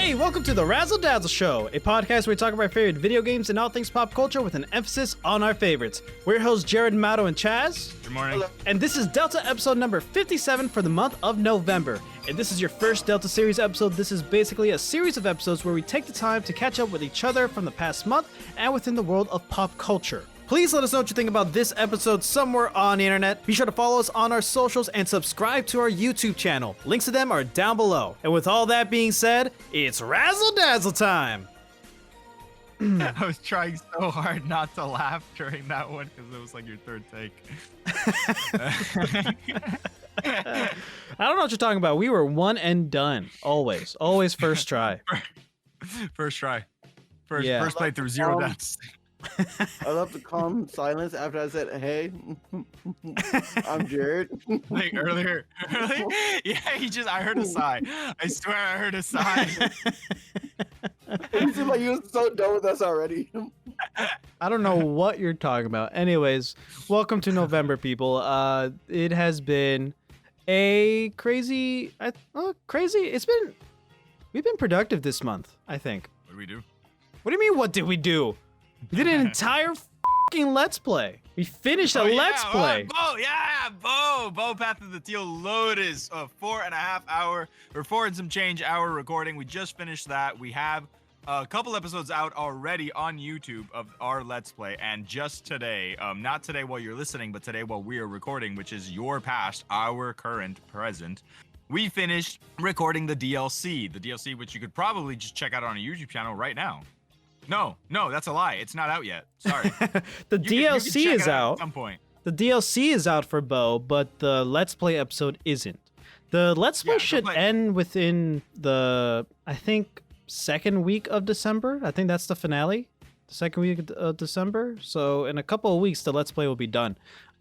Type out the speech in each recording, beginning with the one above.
Hey, welcome to the Razzle Dazzle Show, a podcast where we talk about our favorite video games and all things pop culture with an emphasis on our favorites. We're your hosts, Jared, Mauro, and Chaz. Good morning. Hello. And this is Delta episode number 57 for the month of November. If this is your first Delta series episode, this is basically a series of episodes where we take the time to catch up with each other from the past month and within the world of pop culture. Please let us know what you think about this episode somewhere on the internet. Be sure to follow us on our socials and subscribe to our YouTube channel. Links to them are down below. And with all that being said, it's Razzle Dazzle time. I was trying so hard not to laugh during that one because it was like your third take. I don't know what you're talking about. We were one and done. Always first try. First try. First Yeah. playthrough, zero deaths. I love the calm silence after I said, "Hey, I'm Jared." Like earlier, yeah, I heard a sigh. I swear I heard a sigh. You seem like you were so done with us already. I don't know what you're talking about. Anyways, welcome to November, people. It has been a crazy. We've been productive this month, I think. What do we do? What do you mean? What did we do? We did an entire fucking Let's Play. We finished a Let's Play. Bo Path of the Teal Lotus, a 4.5 hour or 4 and some change hour recording. We just finished that. We have a couple episodes out already on YouTube of our Let's Play, and just today, not today while you're listening, but today while we are recording, which is your past, our current, present, we finished recording the DLC. The DLC, which you could probably just check out on a YouTube channel right now. No, that's a lie. It's not out yet. Sorry. The DLC is out. At some point. The DLC is out for Bo, but the Let's Play episode isn't. The Let's Play should end within the, I think, second week of December. I think that's the finale. The second week of December. So in a couple of weeks, the Let's Play will be done.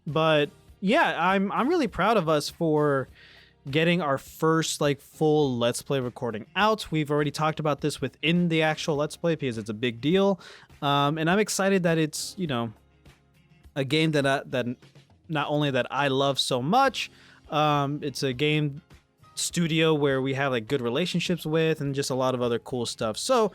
But yeah, I'm really proud of us for getting our first full Let's Play recording out. We've already talked about this within the actual Let's Play because it's a big deal, and I'm excited that it's a game that not only that I love so much. It's a game studio where we have good relationships with, and just a lot of other cool stuff. So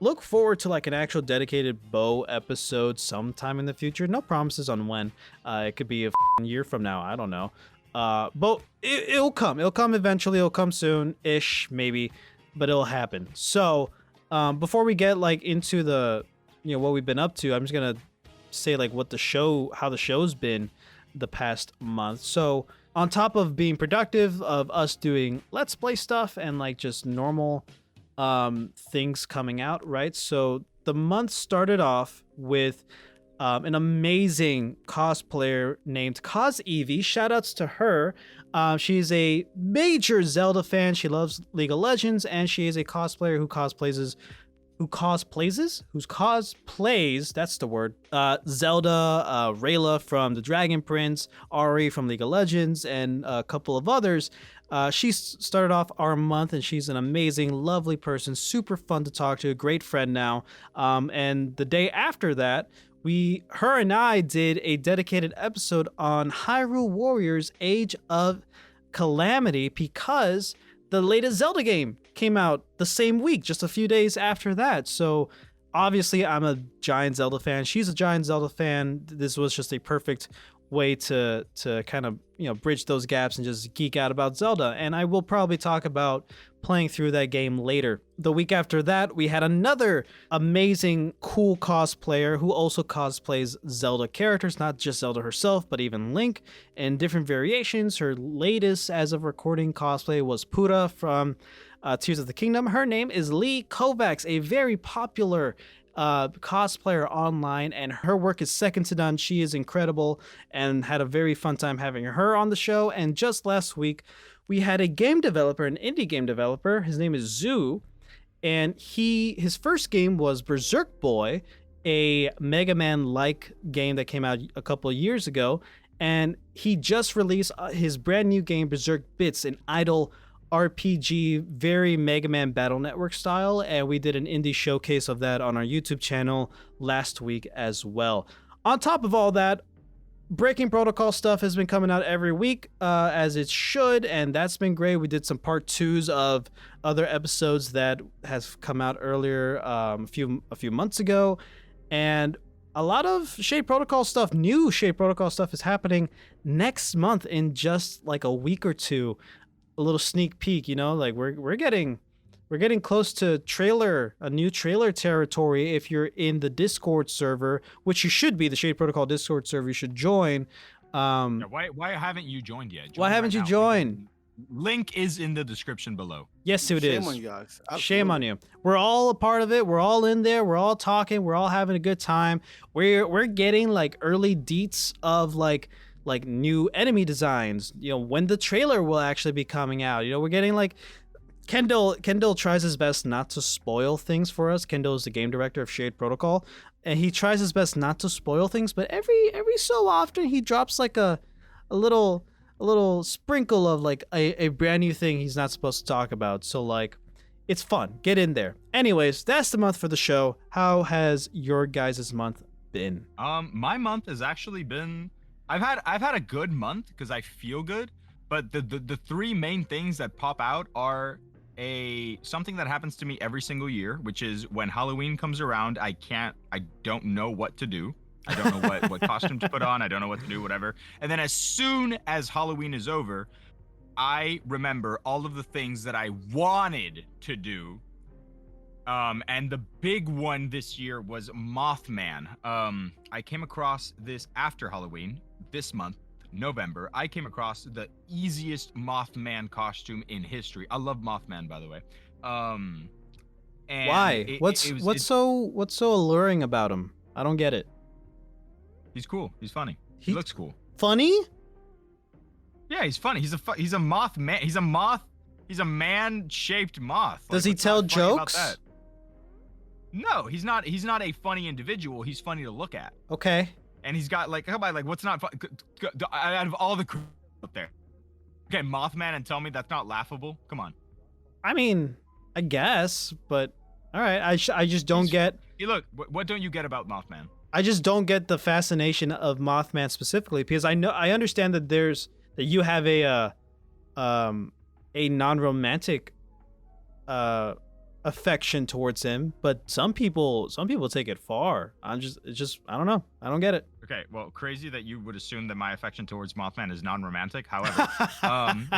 look forward to an actual dedicated Bo episode sometime in the future. No promises on when. It could be a year from now. I don't know. But it'll come. It'll come eventually. It'll come soon-ish, maybe, but it'll happen. So, before we get into the, what we've been up to, I'm just gonna say how the show's been the past month. So, on top of being productive, of us doing Let's Play stuff and just normal things coming out, right? So the month started off with an amazing cosplayer named Cause Evie. Shoutouts to her. She's a major Zelda fan. She loves League of Legends, and she is a cosplayer who cosplays, that's the word, Zelda, Rayla from the Dragon Prince, Ari from League of Legends, and a couple of others. She started off our month, and she's an amazing, lovely person, super fun to talk to, a great friend now. And the day after that, her and I did a dedicated episode on Hyrule Warriors Age of Calamity because the latest Zelda game came out the same week, just a few days after that. So obviously I'm a giant Zelda fan. She's a giant Zelda fan. This was just a perfect way to kind of bridge those gaps and just geek out about Zelda. And I will probably talk about playing through that game later. The week after that, we had another amazing, cool cosplayer who also cosplays Zelda characters, not just Zelda herself, but even Link in different variations. Her latest, as of recording, cosplay was Pura from Tears of the Kingdom. Her name is Lee Kovacs, a very popular cosplayer online, and her work is second to none. She is incredible and had a very fun time having her on the show. And just last week, we had a game developer, an indie game developer. His name is Zoo, and his first game was Berserk Boy, a Mega Man-like game that came out a couple of years ago. And he just released his brand new game, Berserk Bits, an idle RPG, very Mega Man Battle Network style, and we did an indie showcase of that on our YouTube channel last week as well. On top of all that, Breaking Protocol stuff has been coming out every week, as it should, and that's been great. We did some part 2s of other episodes that has come out earlier, a few months ago, and a lot of Shade Protocol stuff, new Shade Protocol stuff, is happening next month in just like a week or two. A little sneak peek, like we're getting close to a new trailer territory. If you're in the Discord server, which you should be, the Shade Protocol Discord server, you should join. Why haven't you joined yet? Why haven't you joined? Link is in the description below. Yes, it is. Shame on you guys. Shame on you. We're all a part of it. We're all in there. We're all talking. We're all having a good time. We're getting like early deets of like new enemy designs. When the trailer will actually be coming out. We're getting like Kendall tries his best not to spoil things for us. Kendall is the game director of Shade Protocol, and he tries his best not to spoil things. But every so often he drops like a little sprinkle of like a brand new thing he's not supposed to talk about. So like, it's fun. Get in there. Anyways, that's the month for the show. How has your guys' month been? My month has actually been. I've had a good month because I feel good. But the three main things that pop out are something that happens to me every single year, which is when Halloween comes around, I don't know what to do. I don't know what costume to put on. I don't know what to do, whatever. And then as soon as Halloween is over, I remember all of the things that I wanted to do. And the big one this year was Moth-Man. I came across this after Halloween, this month, November. I came across the easiest Moth-Man costume in history. I love Moth-Man, by the way. And why? What's so alluring about him? I don't get it. He's cool. He's funny. He looks cool. Funny? Yeah, he's funny. He's a Moth-Man. He's a moth. He's a man-shaped moth. Does he tell jokes? No, he's not. He's not a funny individual. He's funny to look at. Okay. And he's got like, come on, like, what's not fun? Out of all the up there, okay, Mothman, and tell me that's not laughable. Come on. I mean, I guess, but all right. I just don't get. Hey, look, what don't you get about Mothman? I just don't get the fascination of Mothman specifically, because I understand that you have a non-romantic affection towards him, but some people take it far. I don't know. I don't get it. Okay, well, crazy that you would assume that my affection towards Mothman is non-romantic. However,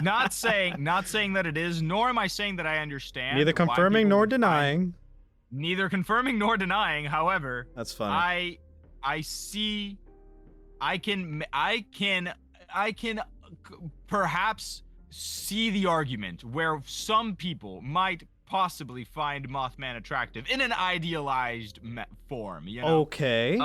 not saying that it is, nor am I saying that I understand. Neither confirming nor denying. Neither confirming nor denying. However, that's funny. I see. I can perhaps see the argument where some people might possibly find Mothman attractive in an idealized form, Okay.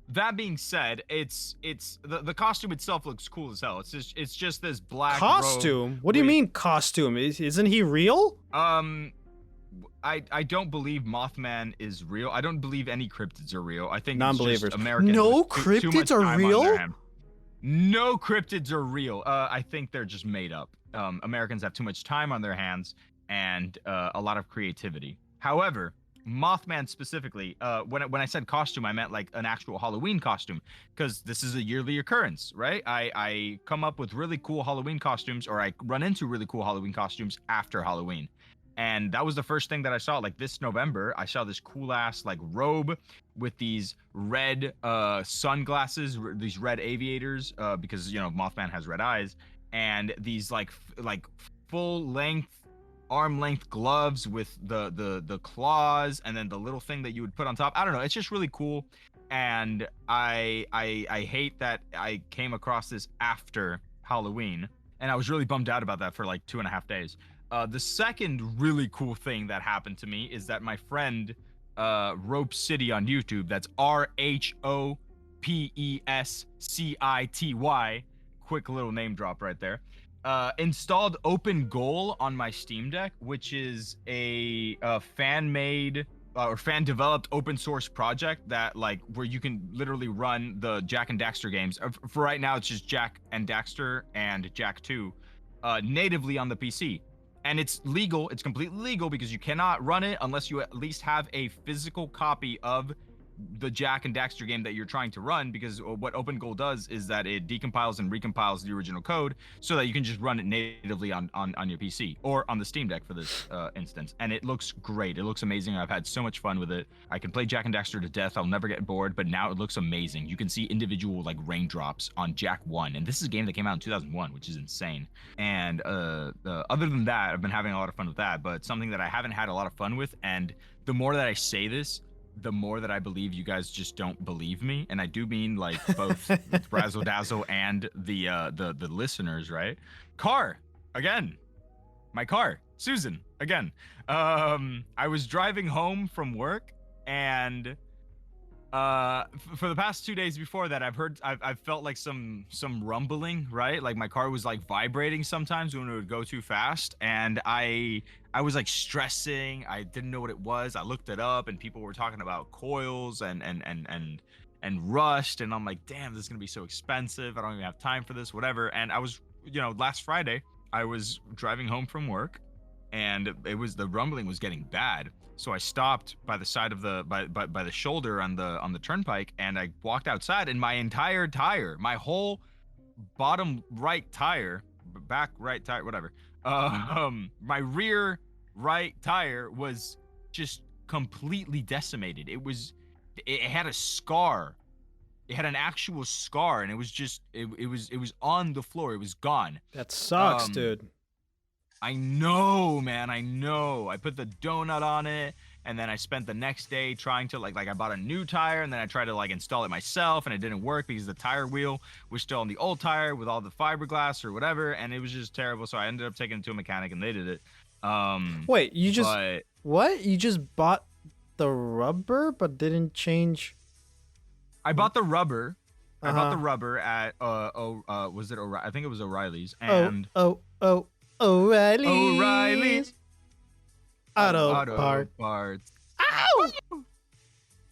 That being said, it's the costume itself looks cool as hell. It's just this black costume. robe what do you mean costume? Isn't he real? I don't believe Mothman is real. I don't believe any cryptids are real. I think non-believers. It's just Americans no with too much cryptids are time real. on their hands. No cryptids are real. I think they're just made up. Americans have too much time on their hands and a lot of creativity. However, Mothman specifically, when I said costume, I meant like an actual Halloween costume, because this is a yearly occurrence, right? I come up with really cool Halloween costumes, or I run into really cool Halloween costumes after Halloween. And that was the first thing that I saw. Like this November, I saw this cool ass like robe with these red sunglasses, these red aviators, because Mothman has red eyes, and these like full length, arm length gloves with the claws, and then the little thing that you would put on top. I don't know. It's just really cool, and I hate that I came across this after Halloween, and I was really bummed out about that for like 2.5 days. The second really cool thing that happened to me is that my friend Rope City on YouTube, that's RHOPESCITY, quick little name drop right there, installed Open Goal on my Steam Deck, which is a fan-made or fan-developed open source project that where you can literally run the Jak and Daxter games. For right now, it's just Jak and Daxter and Jak 2 natively on the PC. And it's legal. It's completely legal because you cannot run it unless you at least have a physical copy of the Jack and Daxter game that you're trying to run, because what Open Goal does is that it decompiles and recompiles the original code so that you can just run it natively on your PC or on the Steam Deck for this instance. And it looks great. It looks amazing. I've had so much fun with it. I can play Jack and Daxter to death. I'll never get bored, but now it looks amazing. You can see individual like raindrops on Jack 1. And this is a game that came out in 2001, which is insane. And other than that, I've been having a lot of fun with that, but something that I haven't had a lot of fun with, and the more that I say this, the more that I believe you guys just don't believe me, and I do mean like both Razzle Dazzle and the listeners, right? Car again, my car, Susan again. I was driving home from work, and for the past 2 days before that, I've felt like some rumbling, right? Like my car was like vibrating sometimes when it would go too fast, and I was like stressing. I didn't know what it was. I looked it up, and people were talking about coils and rust, and I'm like, damn, this is gonna be so expensive. I don't even have time for this, whatever. And I was, last Friday, I was driving home from work, and the rumbling was getting bad. So I stopped by the side of by the shoulder on the turnpike, and I walked outside, and my entire tire, my whole bottom right tire, back right tire, whatever, my rear right tire was just completely decimated. It had a scar. It had an actual scar, and it was just it was on the floor. It was gone. That sucks, dude. I know, man. I know. I put the donut on it, and then I spent the next day trying to like I bought a new tire, and then I tried to like install it myself, and it didn't work because the tire wheel was still on the old tire with all the fiberglass or whatever, and it was just terrible. So I ended up taking it to a mechanic, and they did it. Wait, what? You just bought the rubber but didn't change? I bought the rubber. I bought the rubber at was it O'Reilly? I think it was O'Reilly's. And O'Reilly's Auto Parts.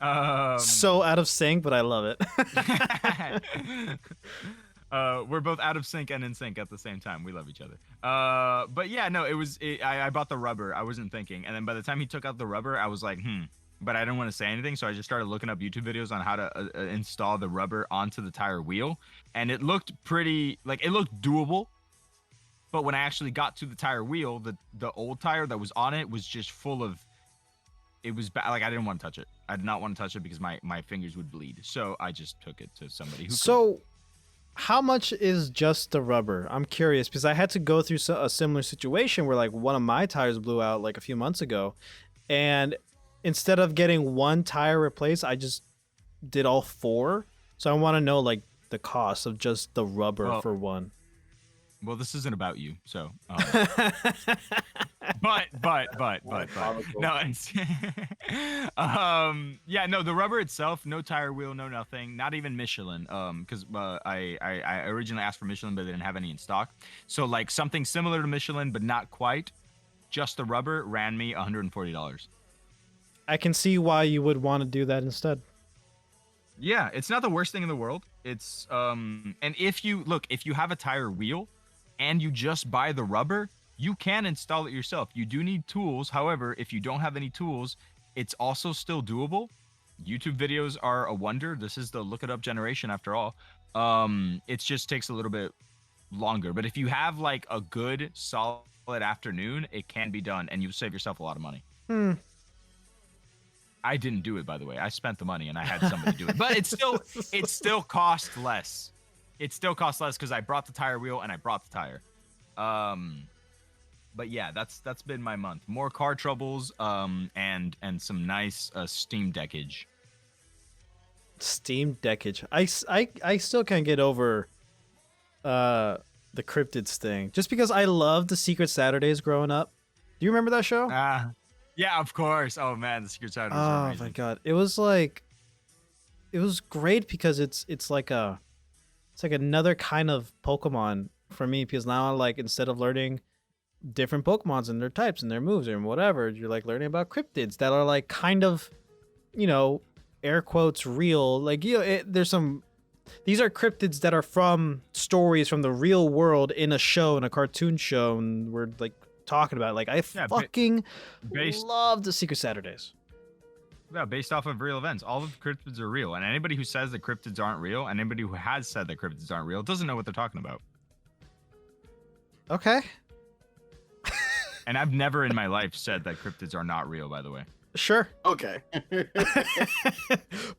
Ow! So out of sync, but I love it. We're both out of sync and in sync at the same time. We love each other. But yeah, no, I bought the rubber. I wasn't thinking, and then by the time he took out the rubber, I was like, but I didn't want to say anything, so I just started looking up YouTube videos on how to install the rubber onto the tire wheel, and it looked pretty, like, it looked doable. But when I actually got to the tire wheel, the old tire that was on it was just full of, it was bad. Like, I didn't want to touch it. I did not want to touch it because my fingers would bleed. So I just took it to somebody who So how much is just the rubber? I'm curious because I had to go through a similar situation where like one of my tires blew out like a few months ago, and instead of getting one tire replaced, I just did all four. So I want to know like the cost of just the rubber for one. Well, this isn't about you, so. But no, it's, yeah, no, the rubber itself, no tire wheel, no nothing, not even Michelin, because I originally asked for Michelin, but they didn't have any in stock. So like something similar to Michelin, but not quite. Just the rubber ran me $140. I can see why you would want to do that instead. Yeah, it's not the worst thing in the world. It's and if you have a tire wheel and you just buy the rubber, you can install it yourself. You do need tools. However, if you don't have any tools, it's also still doable. YouTube videos are a wonder. This is the look it up generation after all. It just takes a little bit longer. But if you have like a good solid afternoon, it can be done and you save yourself a lot of money. I didn't do it, by the way. I spent the money and I had somebody do it. But it still cost less. It still costs less because I brought the tire wheel and I brought the tire. But yeah, that's been my month. More car troubles, and some nice Steam Deckage. Steam Deckage. I still can't get over the cryptids thing. Just because I loved the Secret Saturdays growing up. Do you remember that show? Yeah, of course. Oh man, the Secret Saturdays are amazing. Oh my god. It was great because it's like another kind of Pokemon for me, because now like instead of learning different Pokemons and their types and their moves and whatever, you're like learning about cryptids that are like kind of, air quotes real. Like, there's these are cryptids that are from stories from the real world in a show, in a cartoon show, and we're like talking about it. Like I fucking love the Secret Saturdays. Yeah, based off of real events. All of the cryptids are real. And anybody who says that cryptids aren't real, anybody who has said that cryptids aren't real, doesn't know what they're talking about. Okay. And I've never in my life said that cryptids are not real, by the way. Sure. Okay.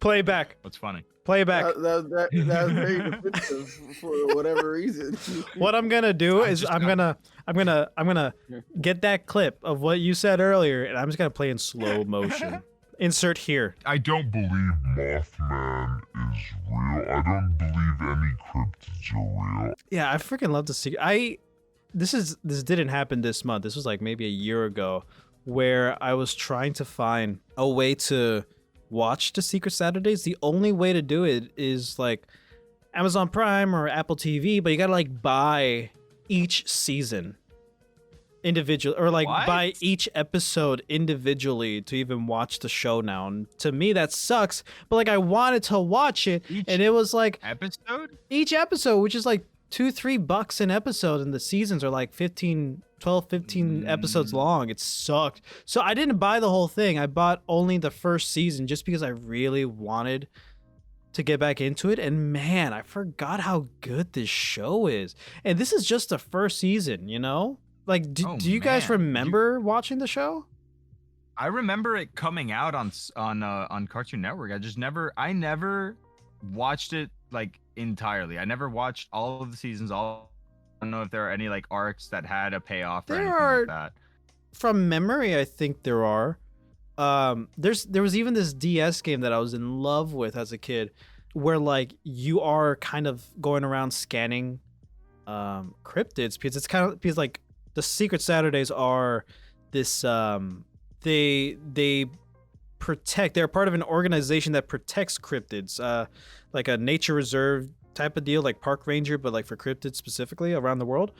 Play back. What's funny? Play back. That's very defensive for whatever reason. What I'm gonna do is I'm gonna get that clip of what you said earlier, and I'm just gonna play in slow motion. Insert here. I don't believe Moth-Man is real. I don't believe any cryptids are real. Yeah, I freaking love to see. This didn't happen this month. This was like maybe a year ago, where I was trying to find a way to watch the Secret Saturdays. The only way to do it is like Amazon Prime or Apple TV, but you gotta like buy each season individually, or like What? buy each episode individually to even watch the show now. And to me, that sucks. But like I wanted to watch it, and it was like Episode? each episode, which is like $2-3 an episode, and the seasons are like 15 episodes long. It sucked. So I didn't buy the whole thing. I bought only the first season just because I really wanted to get back into it. And man, I forgot how good this show is. And this is just the first season, you know? Like, do you guys man. remember watching the show? I remember it coming out on Cartoon Network. I never watched it like entirely. I never watched all of the seasons. I don't know if there are any like arcs that had a payoff or There anything are- like that. From memory, I think there are. There was even this DS game that I was in love with as a kid, where like you are kind of going around scanning cryptids, because it's kind of, because like the Secret Saturdays are this they protect, they're part of an organization that protects cryptids, like a nature reserve type of deal, like park ranger, but like for cryptids specifically around the world.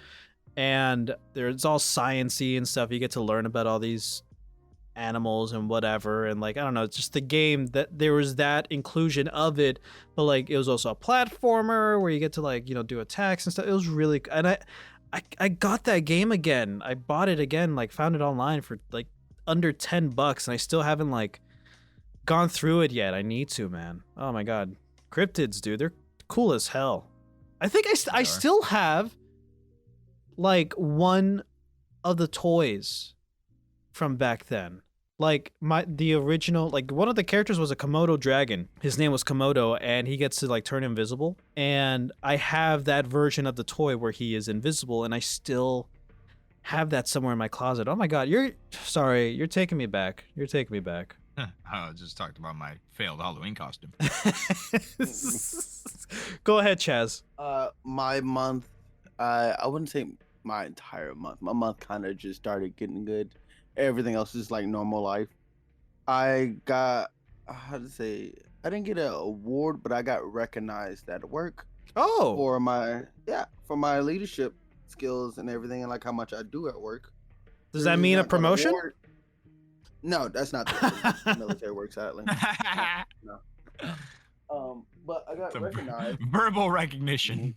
And it's all science-y and stuff. You get to learn about all these animals and whatever, and like I don't know, it's just the game that there was that inclusion of it, but like it was also a platformer where you get to like, you know, do attacks and stuff. It was really, and I got that game again. I bought it again, like found it online for like under $10, and I still haven't like gone through it yet. I need to, man. Oh my god, cryptids, dude, they're cool as hell. I think I still have like one of the toys from back then. Like the original, like one of the characters was a Komodo dragon. His name was Komodo, and he gets to like turn invisible. And I have that version of the toy where he is invisible, and I still have that somewhere in my closet. Oh my god, you're taking me back. You're taking me back. I just talked about my failed Halloween costume. Go ahead, Chaz. My month, I wouldn't say my entire month. My month kind of just started getting good. Everything else is like normal life. I got, how to say, I didn't get an award, but I got recognized at work Oh, for my leadership skills and everything, and like how much I do at work. does that mean a Got an promotion? award. No, that's not the way the military works, sadly. But I got Some recognized verbal recognition.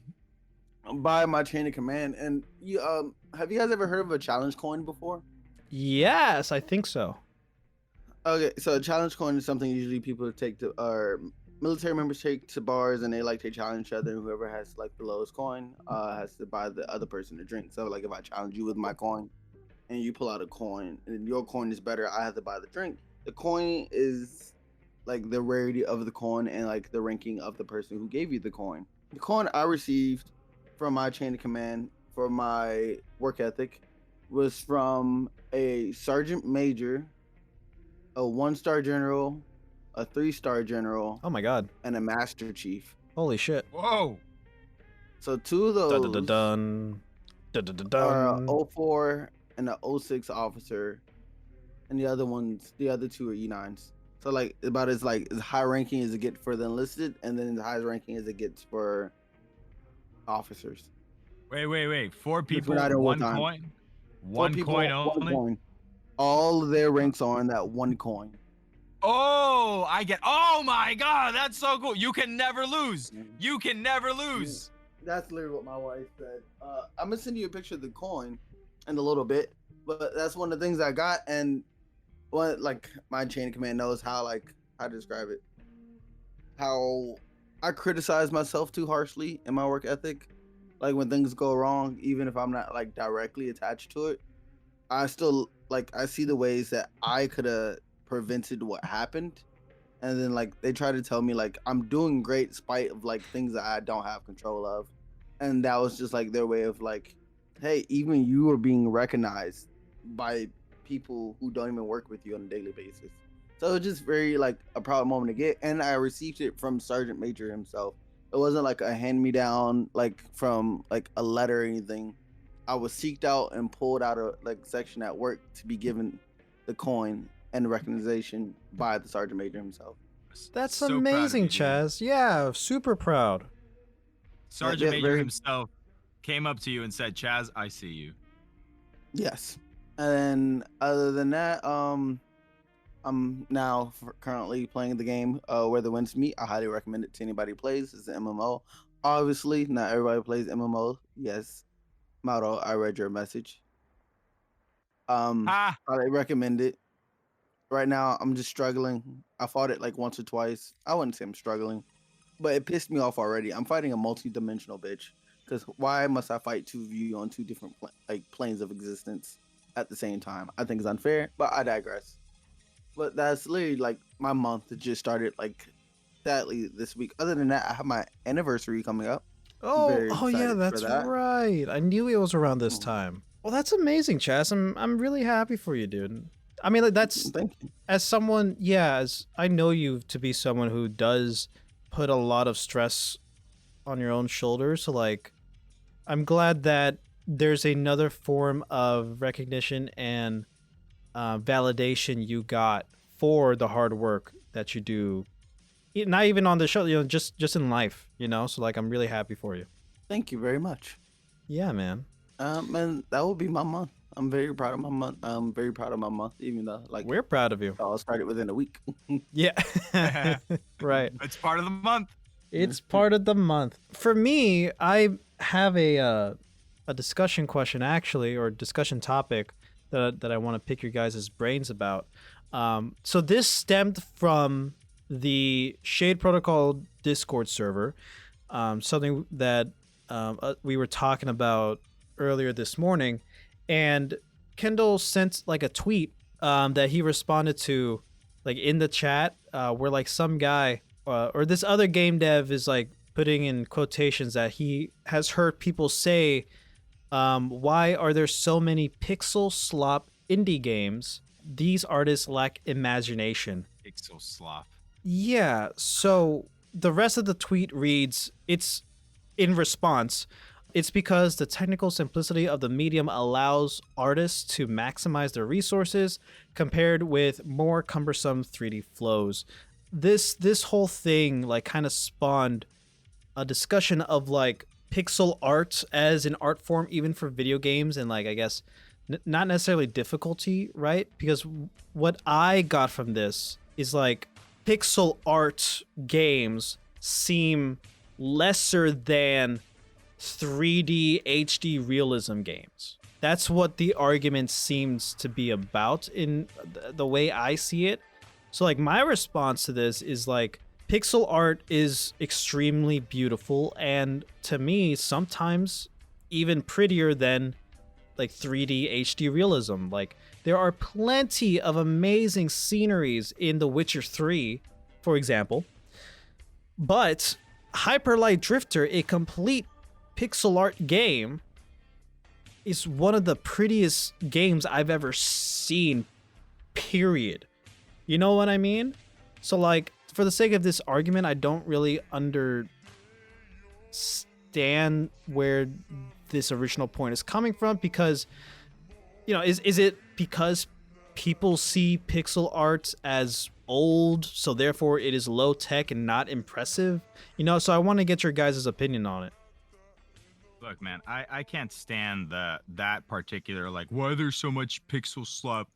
by my chain of command. And you, have you guys ever heard of a challenge coin before? Yes, I think so. Okay, so a challenge coin is something usually people take to, or military members take to bars, and they like to challenge each other. And whoever has like the lowest coin has to buy the other person a drink. So like if I challenge you with my coin, and you pull out a coin, and your coin is better, I have to buy the drink. The coin is like the rarity of the coin and like the ranking of the person who gave you the coin. The coin I received from my chain of command for my work ethic was from a sergeant major, a 1-star general, a 3-star general, Oh my god. and a master chief. Holy shit. Whoa. So 2 of those Dun dun dun dun dun dun are dun. a 04 and a 06 officer, and the other 2 are E9s. So like about as high ranking as it gets for the enlisted, and then the highest ranking as it gets for officers. Wait. 4 people, not in one wartime. coin? 4 One people, coin one only? coin. All of their ranks are on that one coin. Oh, oh my god, that's so cool. You can never lose. You can never lose. That's literally what my wife said. I'm gonna send you a picture of the coin in a little bit, but that's one of the things I got, and what like my chain of command knows how how to describe it. How I criticize myself too harshly in my work ethic. Like when things go wrong, even if I'm not like directly attached to it, I still like I see the ways that I could have prevented what happened. And then like they try to tell me like I'm doing great spite of like things that I don't have control of. And that was just like their way of like, hey, even you are being recognized by people who don't even work with you on a daily basis. So it's just very like a proud moment to get. And I received it from Sergeant Major himself. It wasn't like a hand me down like from like a letter or anything. I was seeked out and pulled out of like section at work to be given the coin and the recognition by the Sergeant Major himself. That's So proud of amazing, you, dude. Chaz. Yeah, super proud. Sergeant Yeah, Major very- himself came up to you and said, "Chaz, I see you." Yes. And other than that, I'm now currently playing the game Where the Winds Meet. I highly recommend it to anybody who plays. It's an MMO. Obviously, not everybody plays MMO. Yes, Mauro, I read your message. Ha! Highly recommend it. Right now, I'm just struggling. I fought it like once or twice. I wouldn't say I'm struggling, but it pissed me off already. I'm fighting a multi-dimensional bitch. Because why must I fight two of you on two different planes of existence at the same time? I think it's unfair, but I digress. But that's literally like my month that just started like sadly this week. Other than that, I have my anniversary coming up. Oh, Very oh yeah, excited for that's that. right. I knew it was around this Mhm. time. Well, that's amazing, Chaz. I'm really happy for you, dude. I mean, like that's Thank you. as someone, yeah, as I know you to be someone who does put a lot of stress on your own shoulders. So like, I'm glad that there's another form of recognition and validation you got for the hard work that you do. Not even on the show, just in life, So like, I'm really happy for you. Thank you very much. Yeah, man. And that will be my month. I'm very proud of my month. I'm very proud of my month, even though like We're proud of you. it all started within a week. Yeah. Right. It's part of the month. It's part of the month. For me, I have a discussion question actually, or discussion topic that I want to pick your guys' brains about. So this stemmed from the Shade Protocol Discord server, something that we were talking about earlier this morning, and Kendall sent like a tweet that he responded to, like in the chat, where like some guy or this other game dev is like putting in quotations that he has heard people say, why are there so many pixel slop indie games? These artists lack imagination. Pixel slop. Yeah, so the rest of the tweet reads, it's in response, it's because the technical simplicity of the medium allows artists to maximize their resources compared with more cumbersome 3D flows. This whole thing like kind of spawned a discussion of like pixel art as an art form even for video games, and like I guess not necessarily difficulty, right? Because what I got from this is like pixel art games seem lesser than 3D HD realism games. That's what the argument seems to be about in the way I see it. So like my response to this is like pixel art is extremely beautiful, and to me sometimes even prettier than like 3D HD realism. Like there are plenty of amazing sceneries in The Witcher 3, for example. But Hyper Light Drifter, a complete pixel art game, is one of the prettiest games I've ever seen, period. You know what I mean? So like, for the sake of this argument, I don't really understand where this original point is coming from, because, is it because people see pixel art as old, so therefore it is low tech and not impressive? So I want to get your guys' opinion on it. Look, man, I can't stand that particular, like, why there's so much pixel slop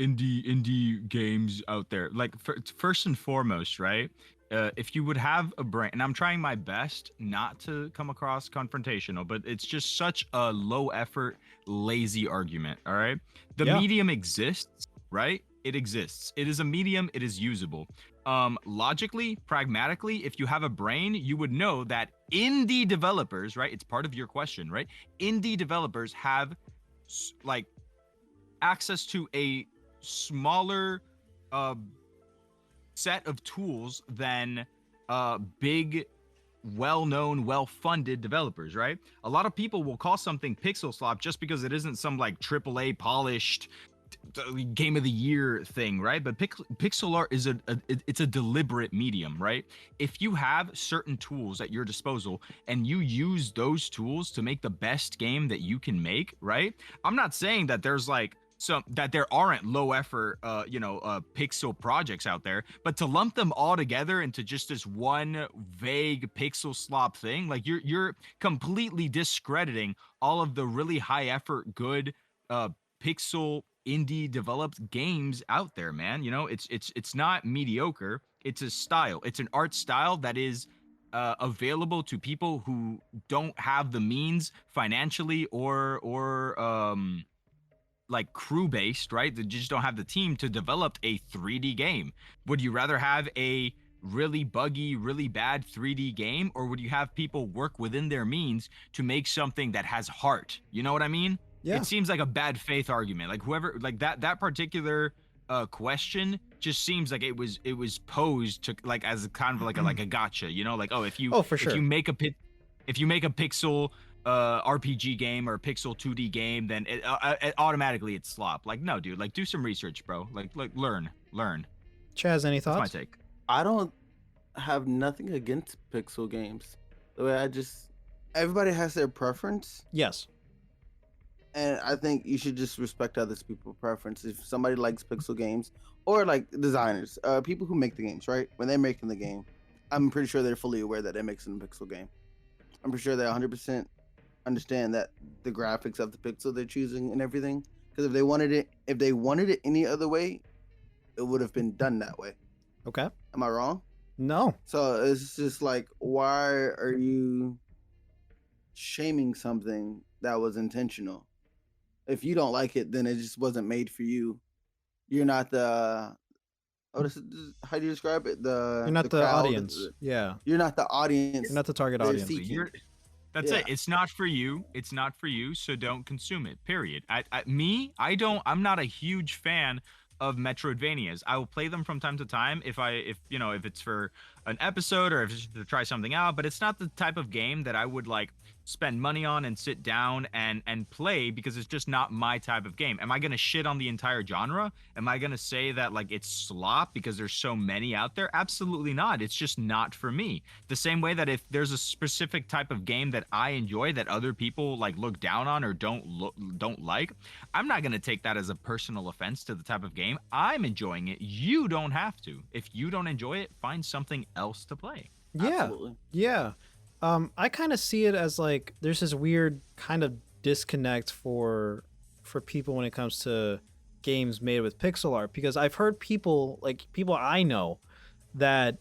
indie games out there. Like, first and foremost, right? if you would have a brain, and I'm trying my best not to come across confrontational, but it's just such a low effort, lazy argument. All right. The Yeah. medium exists, right? It exists. It is a medium. It is usable. Logically, pragmatically, if you have a brain, you would know that indie developers, right? It's part of your question, right? Indie developers have like access to a smaller set of tools than big, well-known, well-funded developers, right? A lot of people will call something pixel slop just because it isn't some like AAA polished game of the year thing, right? But pixel art is it's a deliberate medium, right? If you have certain tools at your disposal and you use those tools to make the best game that you can make, right? I'm not saying that there's like that there aren't low effort pixel projects out there, but to lump them all together into just this one vague pixel slop thing, like you're completely discrediting all of the really high effort good pixel indie developed games out there, man. You know, it's not mediocre. It's a style. It's an art style that is available to people who don't have the means financially or like crew based, right? They just don't have the team to develop a 3D game. Would you rather have a really buggy, really bad 3D game, or would you have people work within their means to make something that has heart? You know what I mean? Yeah. It seems like a bad faith argument. Like whoever, like that particular question just seems like it was posed to like as a kind of like a gotcha. You know, like oh, For sure. if you make a pixel RPG game or pixel 2D game, then it automatically it's slop. Like no, dude, like do some research, bro. Like learn. Chaz, any That's thoughts? my take. I don't have nothing against pixel games. The way everybody has their preference, Yes. and I think you should just respect other people's preference. If somebody likes pixel games, or like designers, people who make the games, right? When they're making the game, I'm pretty sure they're fully aware that they're making a pixel game. I'm pretty sure they 100% understand that the graphics of the pixel they're choosing and everything. Because if they wanted it any other way, it would have been done that way. Okay. Am I wrong? No. So it's just like, why are you shaming something that was intentional? If you don't like it, then it just wasn't made for you. You're not the how do you describe it? You're not the crowd, audience. Yeah. You're not the audience. You're not the target they're audience. seeking. That's Yeah. it. It's not for you. It's not for you. So don't consume it. Period. I'm not a huge fan of Metroidvanias. I will play them from time to time if it's for an episode or if it's to try something out, but it's not the type of game that I would like spend money on and sit down and play because it's just not my type of game. Am I going to shit on the entire genre? Am I going to say that like it's slop because there's so many out there? Absolutely not. It's just not for me. The same way that if there's a specific type of game that I enjoy that other people like look down on or don't like, I'm not going to take that as a personal offense to the type of game. I'm enjoying it. You don't have to. If you don't enjoy it, find something else to play. Yeah. Absolutely. Yeah. I kind of see it as like there's this weird kind of disconnect for people when it comes to games made with pixel art, because I've heard people I know that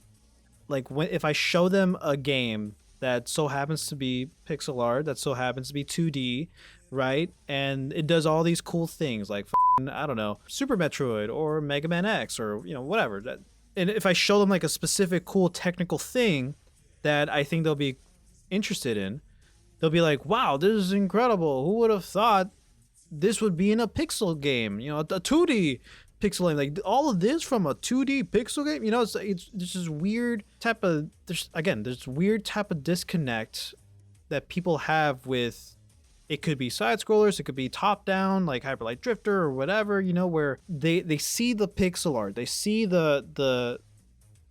like if I show them a game that so happens to be pixel art, that so happens to be 2D, right? And it does all these cool things like I don't know, Super Metroid or Mega Man X or whatever. And if I show them like a specific cool technical thing that I think they'll be interested in, they'll be like, wow, this is incredible. Who would have thought this would be in a pixel game? A 2D pixel game. Like all of this from a 2D pixel game? It's this weird type of there's weird type of disconnect that people have with it. Could be side scrollers, it could be top down like Hyper Light Drifter or whatever, where they see the pixel art, they see the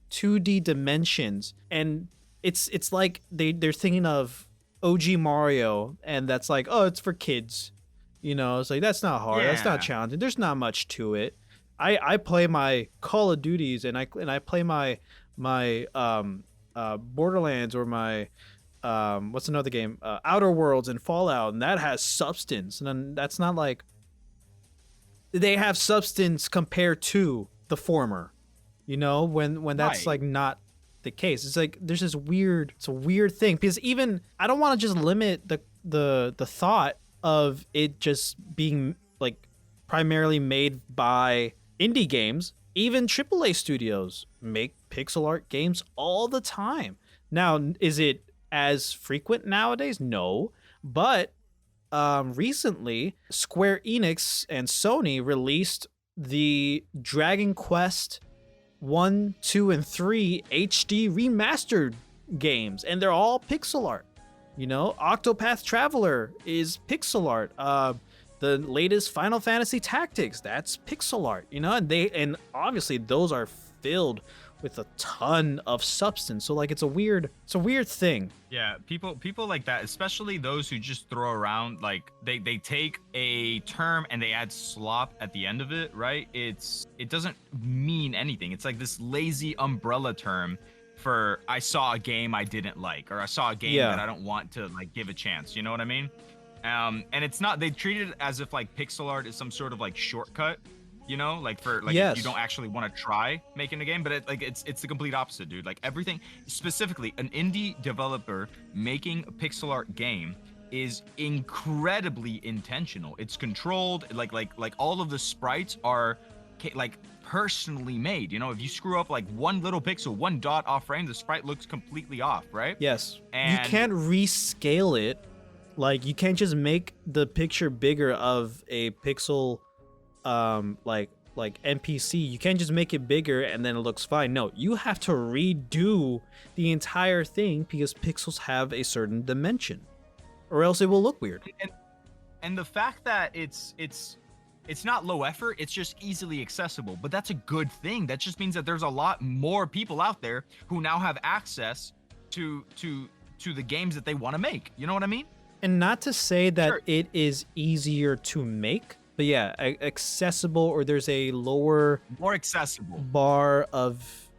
2D dimensions, and it's like they're thinking of OG Mario, and that's like, oh, it's for kids. It's like that's not hard, that's not challenging, there's not much to it. I play my Call of Duties and I play my Borderlands or my what's another game, Outer Worlds and Fallout, and that has substance, and then that's not like they have substance compared to the former, when that's Right. like not the case. It's like there's this weird, it's a weird thing because even I don't want to just limit the thought of it just being like primarily made by indie games. Even AAA studios make pixel art games all the time. Now, is it as frequent nowadays? No, but recently Square Enix and Sony released the Dragon Quest 1, 2, and 3 HD remastered games, and they're all pixel art. You know, Octopath Traveler is pixel art. The latest Final Fantasy Tactics, that's pixel art. You know, and obviously those are filled with a ton of substance. So like it's a weird thing. Yeah, people like that, especially those who just throw around like they take a term and they add slop at the end of it, right? It doesn't mean anything. It's like this lazy umbrella term for I saw a game I didn't like, or I saw a game that I don't want to like give a chance. You know what I mean? And it's not, they treat it as if like pixel art is some sort of like shortcut, you know, like for like if you don't actually want to try making a game, but it's the complete opposite, dude. Like everything, specifically an indie developer making a pixel art game is incredibly intentional. It's controlled, like all of the sprites are like personally made. You know, if you screw up like one little pixel, one dot off frame, the sprite looks completely off, right? Yes. And you can't rescale it. Like you can't just make the picture bigger of a pixel like NPC. You can't just make it bigger and then it looks fine. No, you have to redo the entire thing because pixels have a certain dimension, or else it will look weird. And the fact that it's not low effort, it's just easily accessible. But that's a good thing. That just means that there's a lot more people out there who now have access to the games that they want to make. You know what I mean? And not to say that it is easier to make, but yeah, accessible, or there's a more accessible bar of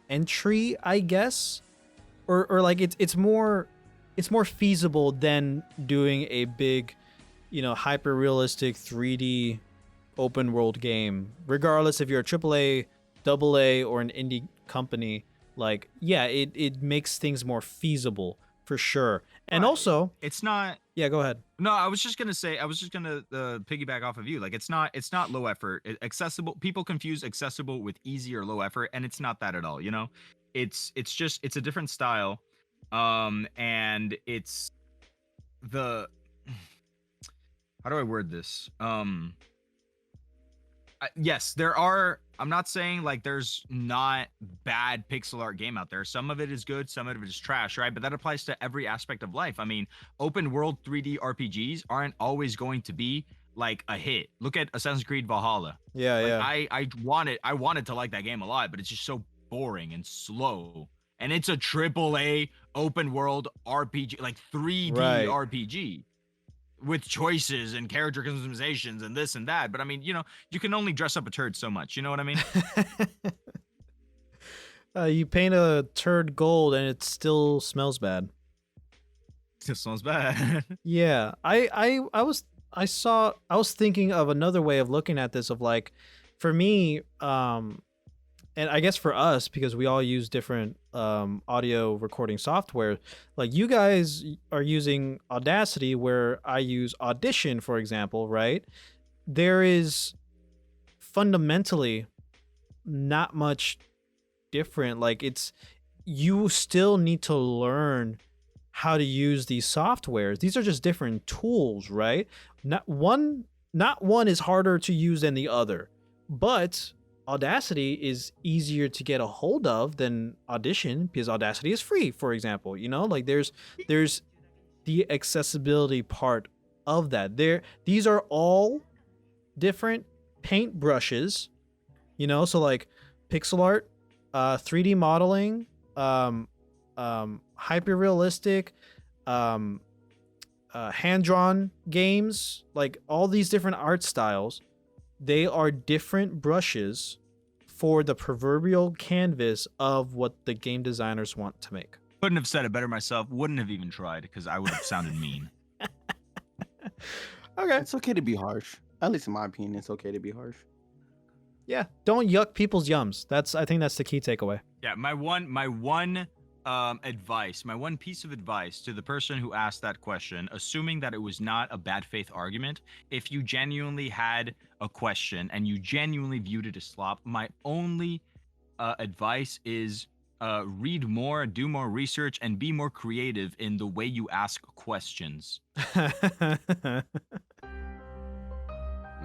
entry, I guess, or like it's more feasible than doing a big, you know, hyper realistic 3D open world game. Regardless if you're a AAA, AA, or an indie company, like yeah, it makes things more feasible for sure. And also, it's not. Yeah, go ahead. No, I was just gonna piggyback off of you. Like, it's not low effort. Accessible. People confuse accessible with easy or low effort, and it's not that at all. You know, it's just a different style, and it's the. How do I word this? Yes, there are. I'm not saying like there's not bad pixel art game out there. Some of it is good, some of it is trash, right? But that applies to every aspect of life. I mean, open world 3D RPGs aren't always going to be like a hit. Look at Assassin's Creed Valhalla. Yeah, like, yeah. I wanted to like that game a lot, but it's just so boring and slow. And it's a AAA open world RPG, like 3D RPG. With choices and character customizations and this and that. But I mean, you know, you can only dress up a turd so much. You know what I mean? You paint a turd gold and it still smells bad. Still smells bad. Yeah. I was thinking of another way of looking at this, of like, for me, and I guess for us, because we all use different audio recording software, like you guys are using Audacity where I use Audition, for example, right? There is fundamentally not much different. Like you still need to learn how to use these softwares. These are just different tools, right? Not one is harder to use than the other, but Audacity is easier to get a hold of than Audition because Audacity is free, for example. You know, like there's the accessibility part of that. These are all different paint brushes, you know, so like pixel art, 3D modeling, hyper realistic, hand-drawn games, like all these different art styles. They are different brushes for the proverbial canvas of what the game designers want to make. Couldn't have said it better myself. Wouldn't have even tried because I would have sounded mean. Okay. It's okay to be harsh. At least in my opinion, it's okay to be harsh. Yeah. Don't yuck people's yums. I think that's the key takeaway. Yeah, my one advice, my one piece of advice to the person who asked that question, assuming that it was not a bad faith argument, if you genuinely had a question and you genuinely viewed it as slop, my only advice is read more, do more research, and be more creative in the way you ask questions.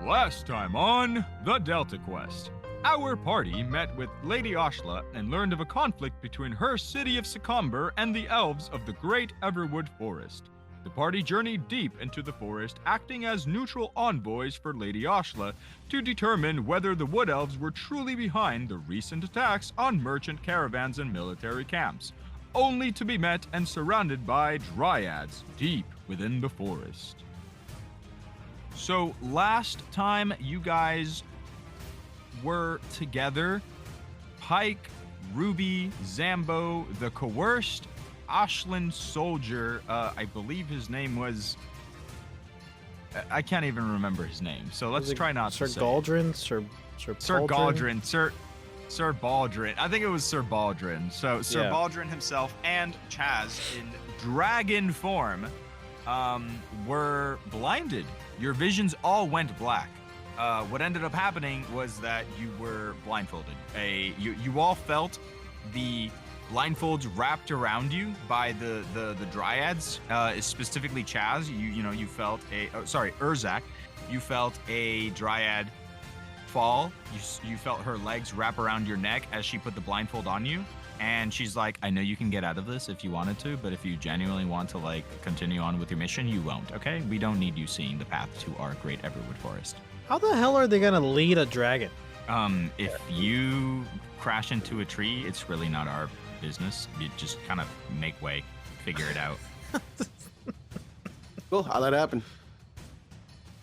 Last time on The Delta Quest, our party met with Lady Ashla and learned of a conflict between her city of Secomber and the elves of the Great Everwood Forest. The party journeyed deep into the forest, acting as neutral envoys for Lady Ashla to determine whether the Wood Elves were truly behind the recent attacks on merchant caravans and military camps, only to be met and surrounded by dryads deep within the forest. So last time you guys were together, Pike, Ruby, Zambo, the coerced Ashland soldier, I believe his name was... I can't even remember his name, so let's try not to say Sir Galdrin? Sir Galdrin, Sir Baldrin. I think it was Sir Baldrin. So Sir Baldrin himself and Chaz in dragon form were blinded. Your visions all went black. What ended up happening was that you were blindfolded. You all felt the blindfolds wrapped around you by the dryads, specifically Chaz. You felt Urzak. You felt a dryad fall. You felt her legs wrap around your neck as she put the blindfold on you. And she's like, I know you can get out of this if you wanted to, but if you genuinely want to like continue on with your mission, you won't, okay? We don't need you seeing the path to our great Everwood Forest. How the hell are they gonna lead a dragon? If you crash into a tree, it's really not our business. You just kind of make way, figure it out. Cool, I'll let it happen.